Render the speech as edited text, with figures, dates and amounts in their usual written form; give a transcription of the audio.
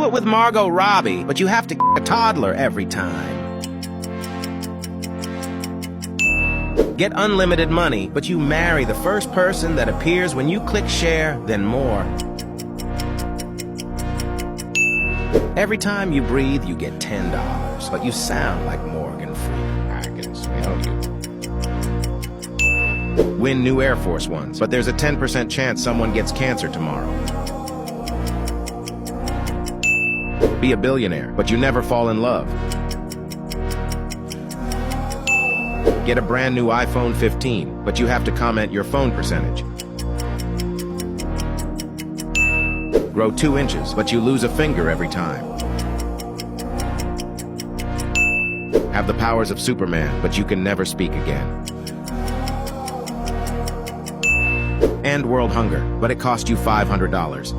Do it with Margot Robbie, but you have to a toddler every time. Get unlimited money, but you marry the first person that appears when you click share, then more. Every time you breathe, you get $10, but you sound like Morgan Freeman. I can smell you. Win new Air Force Ones, but there's a 10% chance someone gets cancer tomorrow. Be a billionaire, but you never fall in love. Get a brand new iPhone 15, but you have to comment your phone percentage. Grow 2 inches, but you lose a finger every time. Have the powers of Superman, but you can never speak again. End world hunger, but it cost you $500.